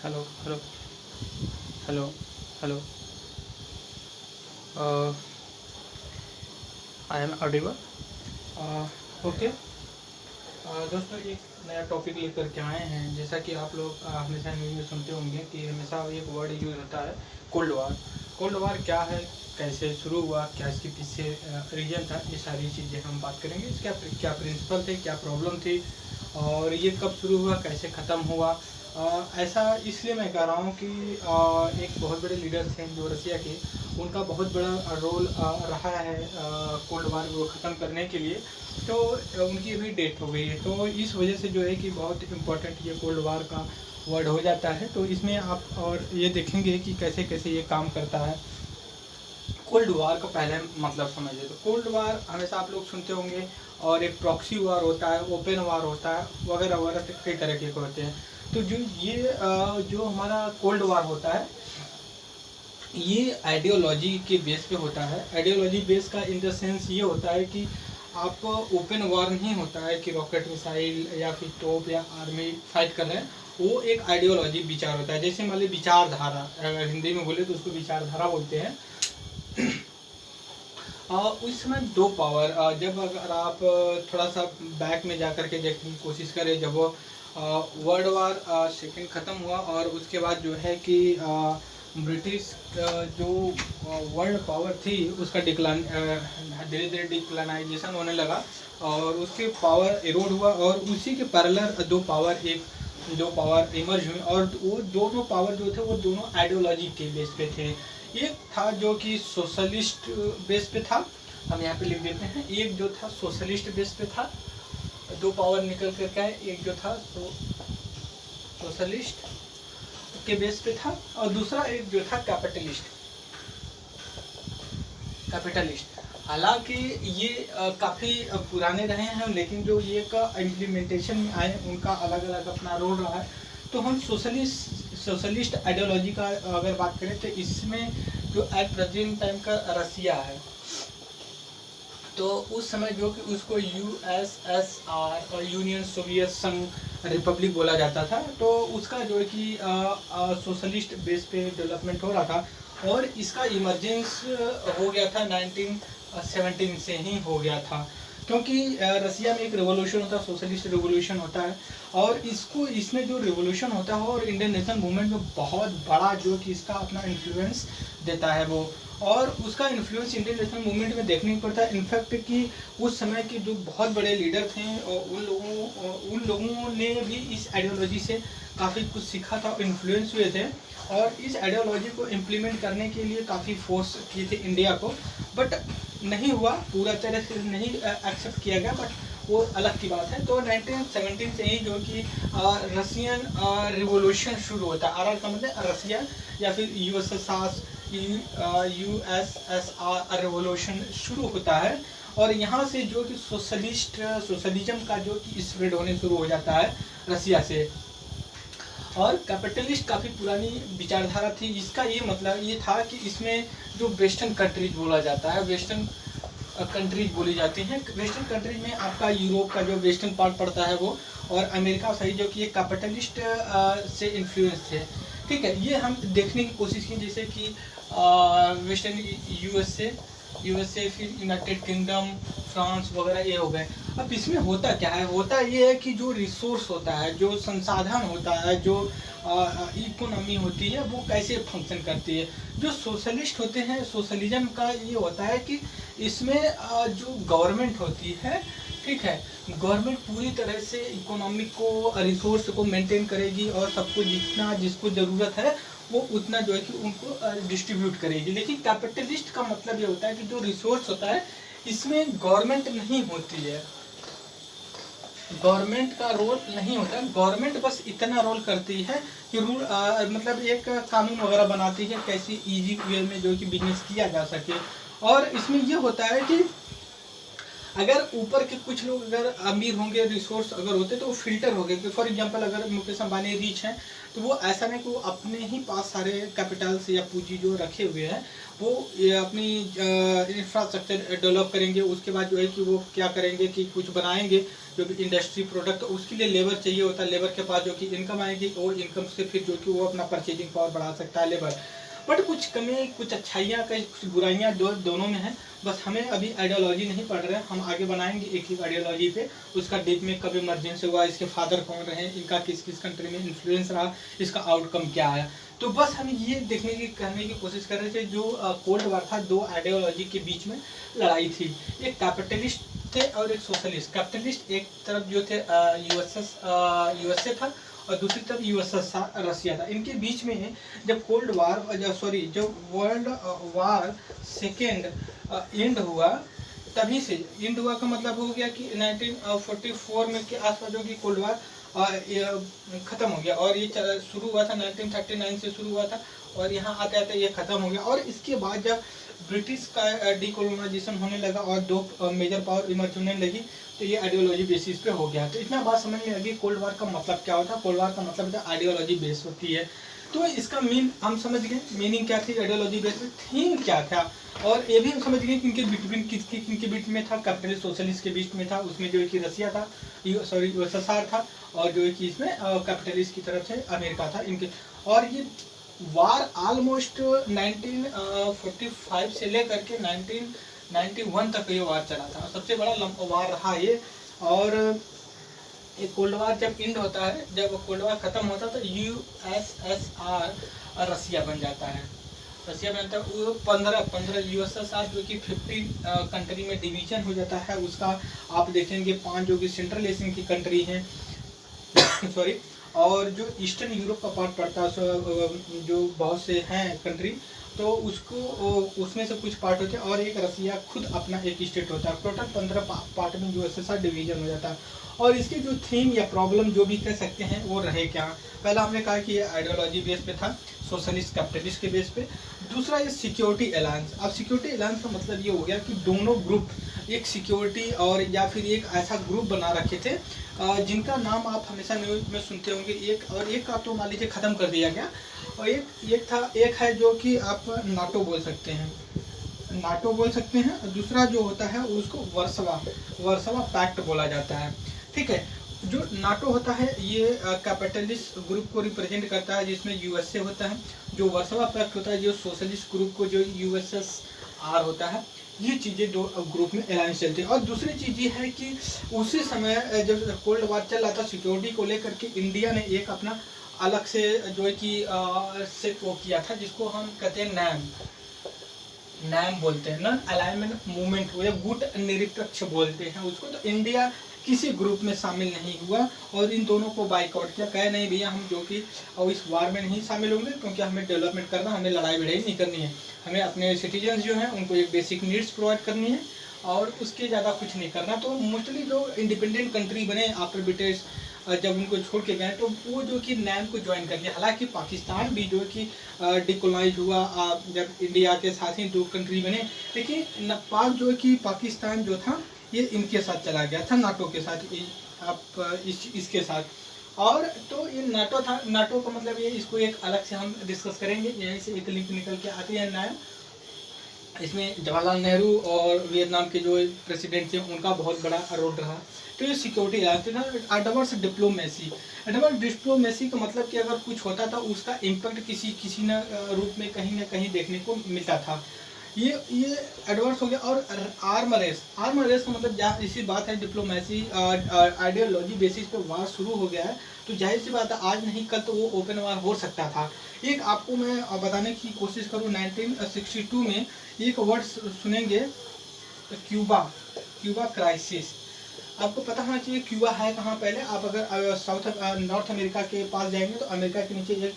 Hello, hello, hello, hello. I am audible. Okay. दोस्तों एक नया टॉपिक लेकर के आए हैं। जैसा कि आप लोग हमेशा न्यूज़ में सुनते होंगे कि हमेशा एक वर्ड यूज़ होता है, कोल्ड वार। कोल्ड वार क्या है, कैसे शुरू हुआ, क्या इसके पीछे रीजन था, ये सारी चीज़ें हम बात करेंगे। इसका क्या प्रिंसिपल थे, क्या प्रॉब्लम थी और ये कब शुरू हुआ, कैसे ख़त्म हुआ। ऐसा इसलिए मैं कह रहा हूँ कि एक बहुत बड़े लीडर थे जो रसिया के, उनका बहुत बड़ा रोल रहा है कोल्ड वार को ख़त्म करने के लिए। तो उनकी भी डेथ हो गई है, तो इस वजह से जो है कि बहुत इम्पोर्टेंट ये कोल्ड वार का वर्ड हो जाता है। तो इसमें आप और ये देखेंगे कि कैसे कैसे ये काम करता है। कोल्ड वार का पहले मतलब समझिए, तो कोल्ड वार हमेशा आप लोग सुनते होंगे, और एक प्रॉक्सी वार होता है, ओपन वार होता है, वगैरह वगैरह कई तरह के होते हैं। तो जो ये जो हमारा कोल्ड वार होता है, ये आइडियोलॉजी के बेस पे होता है। आइडियोलॉजी बेस का इन द सेंस ये होता है कि आप ओपन वार नहीं होता है कि रॉकेट मिसाइल या फिर तोप या आर्मी फाइट कर रहे हैं। वो एक आइडियोलॉजी विचार होता है। जैसे मान ली विचारधारा, अगर हिंदी में बोले तो उसको विचारधारा बोलते हैं। उस समय दो पावर, जब अगर आप थोड़ा सा बैक में जा कर के देखने की कोशिश करें, जब वो वर्ल्ड वार सेकेंड ख़त्म हुआ और उसके बाद जो है कि ब्रिटिश जो वर्ल्ड पावर थी उसका डिक्लाइन, धीरे धीरे डिक्लाइनाइजेशन होने लगा और उसके पावर इरोड हुआ, और उसी के पैरेलल दो पावर इमर्ज हुए। और वो दोनों पावर जो थे वो दोनों आइडियोलॉजी के बेस पे थे। एक था जो कि सोशलिस्ट बेस पे था, हम यहाँ पे लिख देते हैं। एक जो था सोशलिस्ट बेस पे था, दो पावर निकल कर के आए। एक जो था सोशलिस्ट के बेस पे था, और दूसरा एक जो था कैपिटलिस्ट। हालांकि ये काफ़ी पुराने रहे हैं, लेकिन जो ये का इम्प्लीमेंटेशन में आए उनका अलग अलग अपना रोल रहा है। तो हम सोशलिस्ट आइडियोलॉजी का अगर बात करें तो इसमें जो एट प्रेजेंट टाइम का रसिया है, तो उस समय जो कि उसको यूएसएसआर और यूनियन सोवियत संघ रिपब्लिक बोला जाता था, तो उसका जो है कि सोशलिस्ट बेस पे डेवलपमेंट हो रहा था। और इसका इमरजेंस हो गया था 1917 से ही हो गया था, क्योंकि रसिया में एक रेवोल्यूशन होता है, सोशलिस्ट रेवोल्यूशन होता है। और इसमें जो रेवोल्यूशन होता है और इंडियन नेशनल मूवमेंट में बहुत बड़ा जो कि इसका अपना इन्फ्लुएंस देता है वो। और उसका इन्फ्लुएंस इंडियन नेशनल मूवमेंट में देखने को पड़ता है। इनफैक्ट कि उस समय के जो बहुत बड़े लीडर थे उन लोगों ने भी इस आइडियोलॉजी से काफ़ी कुछ सीखा था, इन्फ्लुएंस हुए थे, और इस आइडियोलॉजी को इम्प्लीमेंट करने के लिए काफ़ी फोर्स किए थे इंडिया को। बट नहीं हुआ, पूरा तरह से नहीं एक्सेप्ट किया गया, बट वो अलग की बात है। तो 1917 से ही जो कि रसियन रिवोल्यूशन शुरू होता है। आर का मतलब रसिया या फिर यूएसएसआर रिवोल्यूशन शुरू होता है। और यहाँ से जो कि सोशलिज्म का जो कि स्प्रेड होने शुरू हो जाता है रसिया से। और कैपिटलिस्ट काफ़ी पुरानी विचारधारा थी। इसका ये मतलब ये था कि इसमें जो वेस्टर्न कंट्रीज बोला जाता है, वेस्टर्न कंट्रीज बोली जाती हैं। वेस्टर्न कंट्रीज में आपका यूरोप का जो वेस्टर्न पार्ट पड़ता है वो, और अमेरिका सही जो कि एक कैपिटलिस्ट से इन्फ्लुएंस थे। ठीक है, ये हम देखने की कोशिश की, जैसे कि वेस्टर्न यूएसए फिर यूनाइटेड किंगडम, फ्रांस वगैरह ये हो गए। अब इसमें होता क्या है, होता ये है कि जो रिसोर्स होता है, जो संसाधन होता है, जो इकोनॉमी होती है, वो कैसे फंक्शन करती है। जो सोशलिस्ट होते हैं, सोशलिज्म का ये होता है कि इसमें जो गवर्नमेंट होती है, ठीक है, गवर्नमेंट पूरी तरह से इकोनॉमी को, रिसोर्स को मेंटेन करेगी और सबको जितना जिसको ज़रूरत है वो उतना जो है कि उनको डिस्ट्रीब्यूट करेगी। लेकिन कैपिटलिस्ट का मतलब ये होता है कि जो रिसोर्स होता है इसमें गवर्नमेंट नहीं होती है, गवर्नमेंट का रोल नहीं होता है। गवर्नमेंट बस इतना रोल करती है कि मतलब एक कानून वगैरह बनाती है कैसे इजी वे में जो कि बिजनेस किया जा सके। और इसमें ये होता है कि अगर ऊपर के कुछ लोग अगर अमीर होंगे, रिसोर्स अगर होते तो वो फिल्टर हो गए। फॉर एग्जांपल अगर मुकेश अंबानी रिच हैं तो वो ऐसा नहीं कि वो अपने ही पास सारे कैपिटल्स या पूंजी जो रखे हुए हैं वो अपनी इंफ्रास्ट्रक्चर डेवलप करेंगे। उसके बाद जो है कि वो क्या करेंगे कि कुछ बनाएंगे जो भी इंडस्ट्री प्रोडक्ट, उसके लिए लेबर चाहिए होता है। लेबर के पास जो कि इनकम आएगी और इनकम से फिर जो कि वो अपना परचेजिंग पावर बढ़ा सकता है लेबर। बट कुछ कमी, कुछ अच्छाइयाँ, कुछ बुराइयाँ दोनों में हैं। बस हमें अभी आइडियोलॉजी नहीं पढ़ रहे हैं, हम आगे बनाएंगे एक ही आइडियोलॉजी पे, उसका डीप में कब इमरजेंस हुआ, इसके फादर कौन रहे, इनका किस किस कंट्री में इन्फ्लुएंस रहा, इसका आउटकम क्या आया। तो बस हम ये देखने की कहने की कोशिश कर रहे थे जो कोल्ड वार था, दो आइडियोलॉजी के बीच में लड़ाई थी। एक कैपिटलिस्ट थे और एक सोशलिस्ट। कैपिटलिस्ट एक तरफ जो थे यूएसए था और दूसरी तरफ यूएसएसआर रसिया था। इनके बीच में जब कोल्ड वार जब वर्ल्ड वार सेकेंड एंड हुआ, तभी से एंड हुआ का मतलब हो गया कि 1944 में के आसपास जो कि कोल्ड वार खत्म हो गया। और ये शुरू हुआ था 1939 से शुरू हुआ था और यहाँ आते आते ये खत्म हो गया। और इसके बाद जब ब्रिटिश का डीकोलोनाइजेशन होने लगा और दो मेजर पावर इमर्ज होने लगी तो ये आइडियोलॉजी बेसिस पे हो गया। तो इतना बात समझ में लगी कोल्ड वार का मतलब क्या होता है। कोल्ड वार का मतलब होता है आइडियोलॉजी बेस होती है। तो इसका मीन हम समझ गए, मीनिंग क्या थी आइडियोलॉजी बेस में, थीम क्या था, और ये भी हम समझ गए कि इनके बिटवीन किनके बीच में था, कैपिटलिस्ट सोशलिस्ट के बीच में था। उसमें जो है कि रसिया था, यूएसएसआर था, और जो है कि इसमें कैपिटलिस्ट की तरफ से अमेरिका था इनके। और ये वार ऑलमोस्ट 1945 से लेकर के 1991 तक ये वार चला था। सबसे बड़ा वार रहा ये। और ये कोल्ड वार जब एंड होता है, जब कोल्ड वार खत्म होता है तो यूएसएसआर रसिया बन जाता है। रसिया बनता है वो 15 यूएसएसआर जो कि 15 कंट्री में डिवीजन हो जाता है। उसका आप देखेंगे 5 जो कि सेंट्रल एशियन की कंट्री हैं सॉरी, और जो ईस्टर्न यूरोप का पार्ट पड़ता है जो बहुत से हैं कंट्री, तो उसको उसमें से कुछ पार्ट होते हैं और एक रसिया खुद अपना एक स्टेट होता है। टोटल 15 पार्ट में यूएसएसआर डिवीजन हो जाता है। और इसकी जो थीम या प्रॉब्लम जो भी कह सकते हैं वो रहे क्या। पहला हमने कहा कि ये आइडियोलॉजी बेस पे था, सोशलिस्ट कैपिटलिस्ट के बेस पे। दूसरा ये सिक्योरिटी अलायंस। अब सिक्योरिटी अलायंस का मतलब ये हो गया कि दोनों ग्रुप एक सिक्योरिटी और या फिर एक ऐसा ग्रुप बना रखे थे जिनका नाम आप हमेशा न्यूज में सुनते होंगे। एक का तो मान लीजिए ख़त्म कर दिया गया, और एक है जो कि आप नाटो बोल सकते हैं, नाटो बोल सकते हैं। और दूसरा जो होता है उसको वर्सवा पैक्ट बोला जाता है। ठीक है, जो नाटो होता है ये कैपिटलिस्ट ग्रुप को रिप्रेजेंट करता है जिसमें यूएसए होता है। जो वर्सवा पैक्ट होता है जो सोशलिस्ट ग्रुप को, जो यूएसएसआर होता है। ये चीज़ें दो ग्रुप में अलायंस चलती है। और दूसरी चीज़ ये है कि उसी समय जब कोल्ड वार चल रहा था, सिक्योरिटी को लेकर के इंडिया ने एक अपना अलग से जो है कि सेट वो किया था, जिसको हम कहते हैं नैम बोलते हैं, नॉन अलाइनमेंट मूवमेंट, या गुट निरपेक्ष बोलते हैं उसको। तो इंडिया किसी ग्रुप में शामिल नहीं हुआ और इन दोनों को बाइकआउट किया, कहे नहीं भैया हम जो कि और इस वार में नहीं शामिल होंगे क्योंकि हमें डेवलपमेंट करना, हमें लड़ाई भिड़ाई नहीं करनी है, हमें अपने सिटीजन्स जो हैं उनको एक बेसिक नीड्स प्रोवाइड करनी है और उसके ज़्यादा कुछ नहीं करना। तो मोस्टली जो इंडिपेंडेंट कंट्री बने आफ्टर ब्रिटिश जब उनको छोड़ के गए तो वो जो कि नैम को ज्वाइन कर लिया। हालांकि पाकिस्तान भी जो कि डिकोलाइज हुआ जब इंडिया के साथ ही दो कंट्री बने, लेकिन पाक जो कि पाकिस्तान जो था ये इनके साथ चला गया था, नाटो के साथ, आप इसके साथ। और तो ये नाटो था, नाटो का मतलब ये, इसको एक अलग से हम डिस्कस करेंगे। यहीं से एक लिंक निकल के आती है नैम। इसमें जवाहरलाल नेहरू और वियतनाम के जो प्रेसिडेंट थे उनका बहुत बड़ा रोल रहा। तो ये सिक्योरिटी एडवांस डिप्लोमेसी का मतलब कि अगर कुछ होता था उसका इम्पैक्ट किसी न रूप में कहीं ना कहीं देखने को मिलता था। ये एडवांस हो गया। और आर्म रेस का मतलब जहाँ इसी बात है, डिप्लोमेसी आइडियोलॉजी बेसिस पे वार शुरू हो गया है तो जाहिर सी बात है आज नहीं कल तो वो ओपन वार हो सकता था। एक आपको मैं बताने की कोशिश करूँ, 1962 में एक वर्ड सुनेंगे, क्यूबा क्राइसिस। आपको पता होना चाहिए क्यूबा है कहाँ। पहले आप अगर नॉर्थ अमेरिका के पास जाएंगे तो अमेरिका के नीचे एक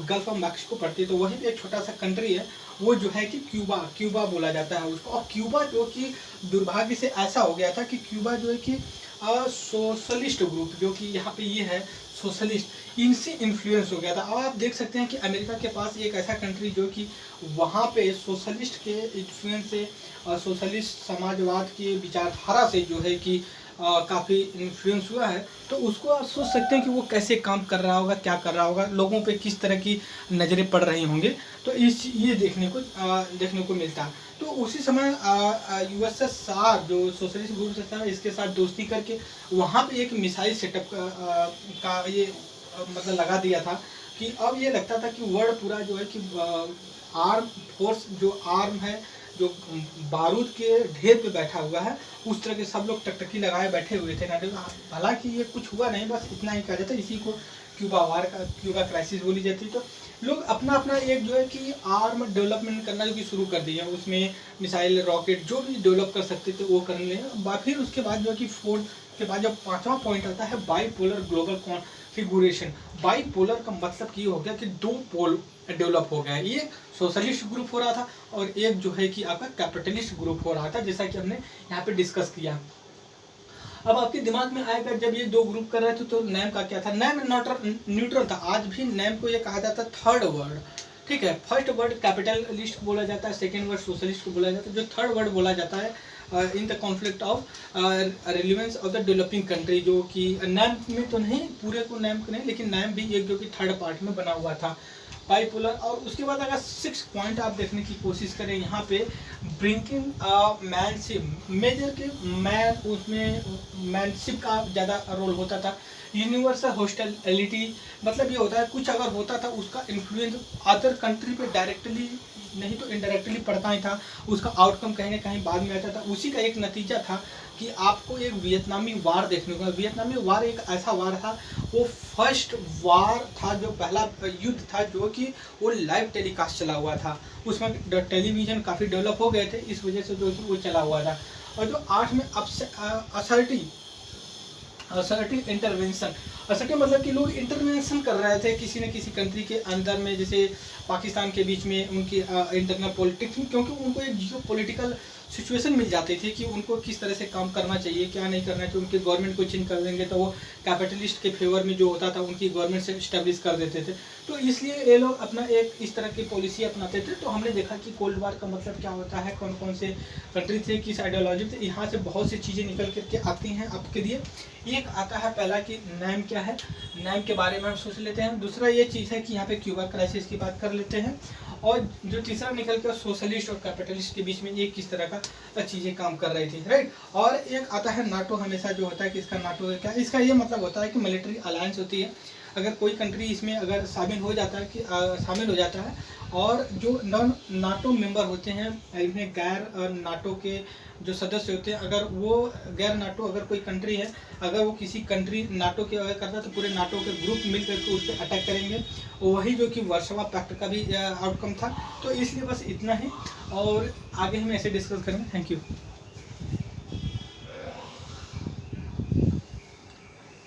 गल्फ ऑफ मैक्सिको पड़ती है, तो वहीं पे एक छोटा सा कंट्री है वो जो है कि क्यूबा बोला जाता है उसको। और क्यूबा जो कि दुर्भाग्य से ऐसा हो गया था कि क्यूबा जो है कि सोशलिस्ट ग्रुप, जो कि यहाँ पे ये है सोशलिस्ट, इनसे इन्फ्लुएंस हो गया था। अब आप देख सकते हैं कि अमेरिका के पास एक ऐसा कंट्री जो कि वहाँ पे सोशलिस्ट के इन्फ्लुएंस से, सोशलिस्ट समाजवाद की विचारधारा से जो है कि काफ़ी इन्फ्लुएंस हुआ है, तो उसको आप सोच सकते हैं कि वो कैसे काम कर रहा होगा, क्या कर रहा होगा, लोगों पे किस तरह की नज़रें पड़ रही होंगे। तो ये देखने को मिलता है। तो उसी समय यूएसएसआर जो सोशलिस्ट ग्रुप था, इसके साथ दोस्ती करके वहाँ पे एक मिसाइल सेटअप का ये मतलब लगा दिया था कि अब ये लगता था कि वर्ल्ड पूरा जो है कि आर्म फोर्स, जो आर्म है, जो बारूद के ढेर पे बैठा हुआ है, उस तरह के सब लोग टकटकी लगाए बैठे हुए थे। हालांकि ये कुछ हुआ नहीं, बस इतना ही कहा जाता है। इसी को क्यूबा क्राइसिस बोली जाती है। तो लोग अपना अपना एक जो है कि आर्म डेवलपमेंट करना जो कि शुरू कर दिया, उसमें मिसाइल, रॉकेट जो भी डेवलप कर सकते थे वो करने लगे। फिर उसके बाद जो है कि फोर्थ के बाद जब 5वां पॉइंट आता है बाईपोलर ग्लोबल कॉन्फिगरेशन। बाईपोलर का मतलब ये हो गया कि 2 पोल डेवलप हो गया है। ये सोशलिस्ट ग्रुप हो रहा था और एक जो है कि आपका कैपिटलिस्ट ग्रुप हो रहा था, जैसा कि हमने यहाँ पे डिस्कस किया। अब आपके दिमाग में आएगा जब ये 2 ग्रुप कर रहे थे तो नैम का क्या था? नैम न्यूट्रल था। आज भी नैम को ये कहा जाता है थर्ड वर्ड, ठीक है। फर्स्ट वर्ड कैपिटलिस्ट बोला जाता है, सेकेंड वर्ड सोशलिस्ट को बोला जाता है। जो थर्ड वर्ड बोला जाता है in the conflict of relevance of the developing country, जो कि नैम में तो नहीं, पूरे को नैम को नहीं, लेकिन नैम भी एक जो कि थर्ड पार्ट में बना हुआ था, बाईपोलर। और उसके बाद अगर 6 पॉइंट आप देखने की कोशिश करें यहाँ पे, ब्रिंकिंग मैनशिप, मेजर के मैन, उसमें मैनशिप का ज़्यादा रोल होता था। यूनिवर्सल हॉस्टिलिटी, मतलब ये होता है कुछ अगर होता था उसका इन्फ्लुएंस अदर कंट्री पे डायरेक्टली नहीं तो इनडायरेक्टली पड़ता ही था, उसका आउटकम कहीं ना कहीं बाद में आता था। उसी का एक नतीजा था कि आपको एक वियतनामी वार देखने को। वियतनामी वार एक ऐसा वार था, वो फर्स्ट वार था, जो पहला युद्ध था जो कि वो लाइव टेलीकास्ट चला हुआ था। उसमें टेलीविज़न काफ़ी डेवलप हो गए थे, इस वजह से जो वो चला हुआ था। और जो 8 में असर्टिव इंटरवेंशन, असर्टिव मतलब कि लोग इंटरवेंशन कर रहे थे किसी न किसी कंट्री के अंदर में, जैसे पाकिस्तान के बीच में उनकी इंटरनल पॉलिटिक्स में, क्योंकि उनको एक जियो पॉलिटिकल सिचुएशन मिल जाती थी कि उनको किस तरह से काम करना चाहिए, क्या नहीं करना चाहिए। उनके गवर्नमेंट को चेंज कर देंगे तो वो कैपिटलिस्ट के फेवर में जो होता था उनकी गवर्नमेंट से इस्टेब्लिश कर देते थे। तो इसलिए ये लोग अपना एक इस तरह की पॉलिसी अपनाते थे। तो हमने देखा कि कोल्ड वार का मतलब क्या होता है, कौन कौन से कंट्री थे, किस आइडियोलॉजी थे, यहाँ से बहुत सी चीज़ें निकल करके आती हैं आपके लिए। एक आता है पहला कि नैम क्या है, नैम के बारे में हम सोच लेते हैं। दूसरा ये चीज़ है कि यहाँ पे क्यूबा क्राइसिस की बात कर लेते हैं। और जो तीसरा निकल कर सोशलिस्ट और कैपिटलिस्ट के बीच में ये किस तरह का चीज़ें काम कर रही थी, राइट। और एक आता है नाटो, हमेशा जो होता है कि इसका नाटो क्या, इसका ये मतलब होता है कि मिलिट्री अलायंस होती है। अगर कोई कंट्री इसमें अगर शामिल हो जाता है और जो नॉन नाटो मेंबर होते हैं, इनमें गैर नाटो के जो सदस्य होते हैं, अगर वो गैर नाटो अगर कोई कंट्री है, अगर वो किसी कंट्री नाटो के अगर करता है तो पूरे नाटो के ग्रुप मिल करके उस पर अटैक करेंगे। वही जो कि वार्सोवा पैक्ट का भी आउटकम था। तो इसलिए बस इतना ही, और आगे हम ऐसे डिस्कस करेंगे। Thank you.